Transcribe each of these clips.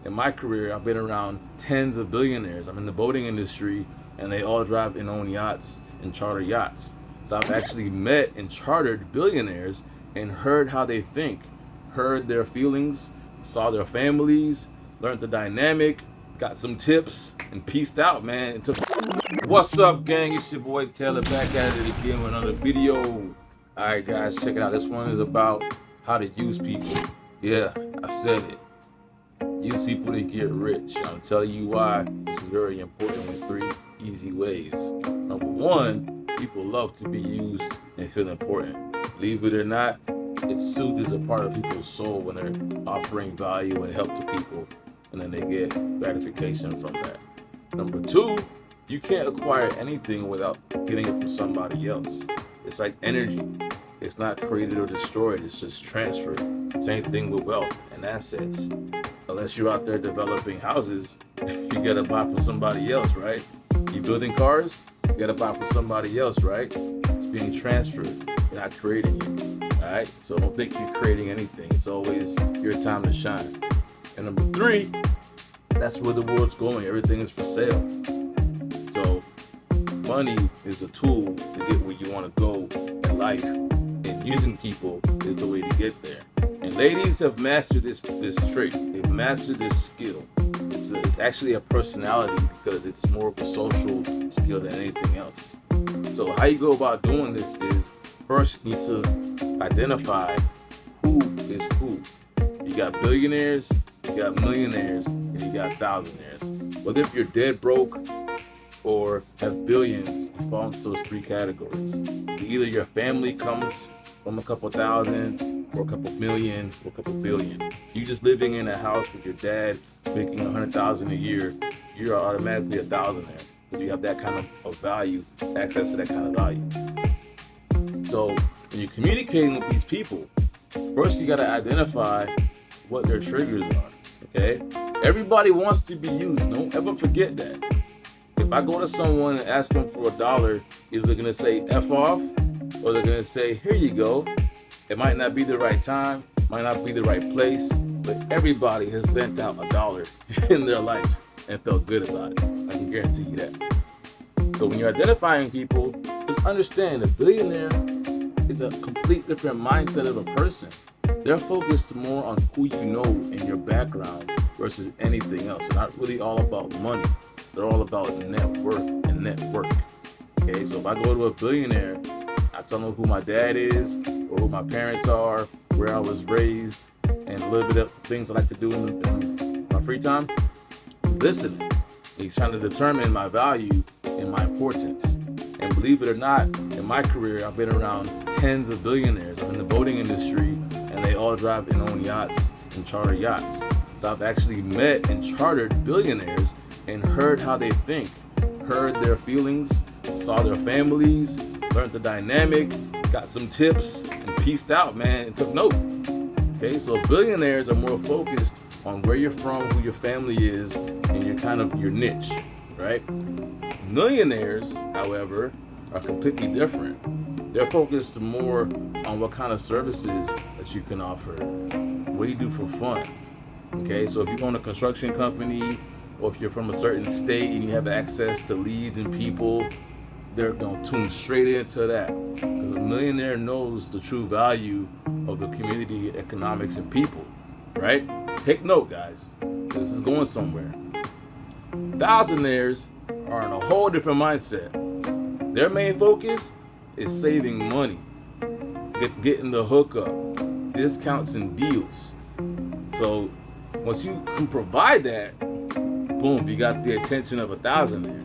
in my career, I've been around tens of billionaires. I'm in the boating industry, and they all drive and own yachts and charter yachts. So I've actually met and chartered billionaires and heard how they think, heard their feelings, saw their families, learned the dynamic, got some tips, and peaced out, man. What's up, gang? It's your boy Taylor back at it again with another video. All right, guys, check it out. This one is about how to use people. Yeah, I said it. Use people to get rich. I'll tell you why this is very important in 3 easy ways. Number one, people love to be used and feel important. Believe it or not, it soothes a part of people's soul when they're offering value and help to people, and then they get gratification from that. Number two, you can't acquire anything without getting it from somebody else. It's like energy. It's not created or destroyed, it's just transferred. Same thing with wealth and assets. Unless you're out there developing houses, you gotta buy from somebody else, right? You building cars, you gotta buy from somebody else, right? It's being transferred. You're not creating it, all right? So don't think you're creating anything. It's always your time to shine. And number three, that's where the world's going. Everything is for sale. So money is a tool to get where you want to go in life, and using people is the way to get there. And ladies have mastered this trait. They've mastered this skill. It's actually a personality because it's more of a social skill than anything else. So how you go about doing this is, first you need to identify who is who. You got billionaires, you got millionaires, and you got thousandaires. Whether if you're dead broke or have billions, you fall into those 3 categories. So either your family comes from a couple thousand, or a couple million, or a couple billion. You just living in a house with your dad making $100,000 a year, you're automatically a thousandaire because you have that kind of value, access to that kind of value. So when you're communicating with these people, first you got to identify what their triggers are. Okay, everybody wants to be used. Don't ever forget that. If I go to someone and ask them for $1, either they're gonna say F off, or they're gonna say, here you go. It might not be the right time, might not be the right place, but everybody has lent out $1 in their life and felt good about it. I can guarantee you that. So when you're identifying people, just understand a billionaire is a complete different mindset of a person. They're focused more on who you know and your background versus anything else. They're not really all about money. They're all about net worth and network. Okay, so if I go to a billionaire, I tell them who my dad is, or who my parents are, where I was raised, and a little bit of things I like to do in my free time. Listening. He's trying to determine my value and my importance. And believe it or not, in my career, I've been around tens of billionaires. I'm in the boating industry, and they all drive and own yachts and charter yachts. So I've actually met and chartered billionaires and heard how they think, heard their feelings, saw their families, learned the dynamic, got some tips, and peaced out, man, and took note. Okay, so billionaires are more focused on where you're from, who your family is, and your niche, right? Millionaires, however, are completely different. They're focused more on what kind of services that you can offer, what you do for fun. Okay, so if you own a construction company, or if you're from a certain state and you have access to leads and people, they're going to tune straight into that. Because a millionaire knows the true value of the community, economics, and people, right? Take note, guys. This is going somewhere. Thousandaires are in a whole different mindset. Their main focus is saving money, getting the hookup, discounts and deals. So once you can provide that, boom, you got the attention of a thousandaire.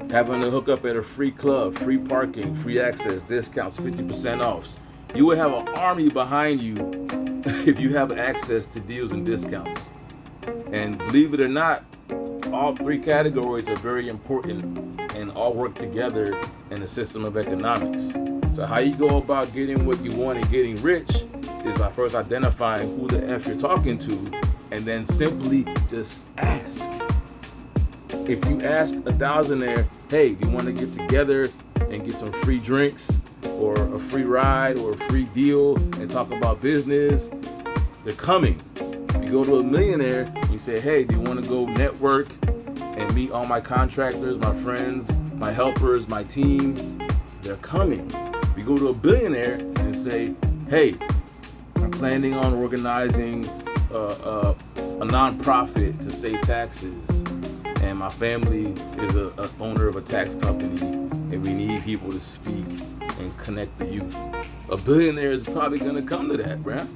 Having a hookup at a free club, free parking, free access, discounts, 50% offs. You will have an army behind you if you have access to deals and discounts. And believe it or not, all 3 categories are very important and all work together in the system of economics. So how you go about getting what you want and getting rich is by first identifying who the F you're talking to, and then simply just ask. If you ask a thousandaire, hey, do you want to get together and get some free drinks or a free ride or a free deal and talk about business? They're coming. If you go to a millionaire, you You say, hey, do you want to go network and meet all my contractors, my friends, my helpers, my team? They're coming. We go to a billionaire and say, hey, I'm planning on organizing a nonprofit to save taxes, and my family is a owner of a tax company, and we need people to speak and connect the youth. A billionaire is probably gonna come to that, bruh.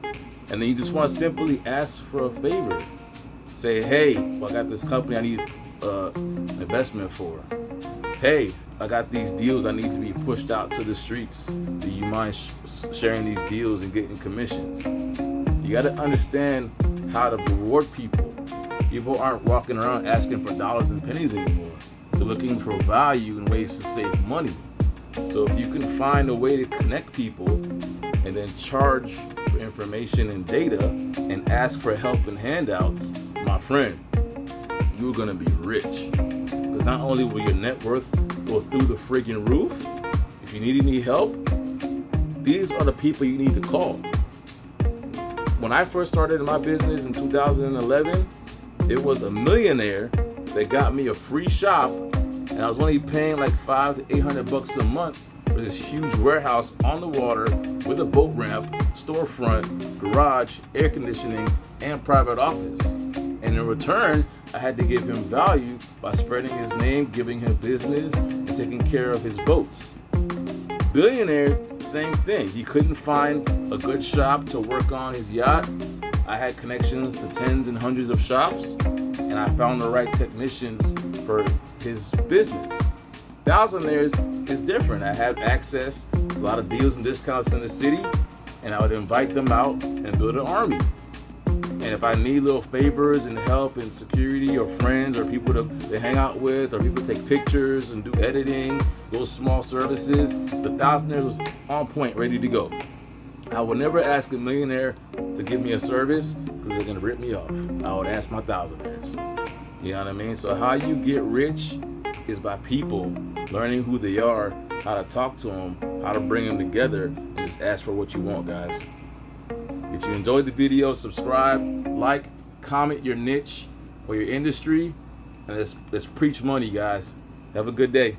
And then you just want to simply ask for a favor. Say, hey, well, I got this company I need investment for. Hey, I got these deals I need to be pushed out to the streets. Do you mind sharing these deals and getting commissions? You got to understand how to reward people. People aren't walking around asking for dollars and pennies anymore. They're looking for value and ways to save money. So if you can find a way to connect people and then charge for information and data and ask for help and handouts, my friend, you're gonna be rich. Because not only will your net worth go through the friggin' roof, if you need any help, these are the people you need to call. When I first started in my business in 2011, it was a millionaire that got me a free shop, and I was only paying like $500 to $800 a month for this huge warehouse on the water with a boat ramp, storefront, garage, air conditioning, and private office. And in return, I had to give him value by spreading his name, giving him business, and taking care of his boats. Billionaire, same thing. He couldn't find a good shop to work on his yacht. I had connections to tens and hundreds of shops, and I found the right technicians for his business. Thousandaires is different. I have access to a lot of deals and discounts in the city, and I would invite them out and build an army. And if I need little favors and help and security or friends or people to hang out with or people to take pictures and do editing, those small services, the thousandaire was on point, ready to go. I would never ask a millionaire to give me a service because they're going to rip me off. I would ask my thousandaires. You know what I mean? So how you get rich is by people learning who they are, how to talk to them, how to bring them together, and just ask for what you want, guys. If you enjoyed the video, subscribe, like, comment your niche or your industry, and let's preach money, guys. Have a good day.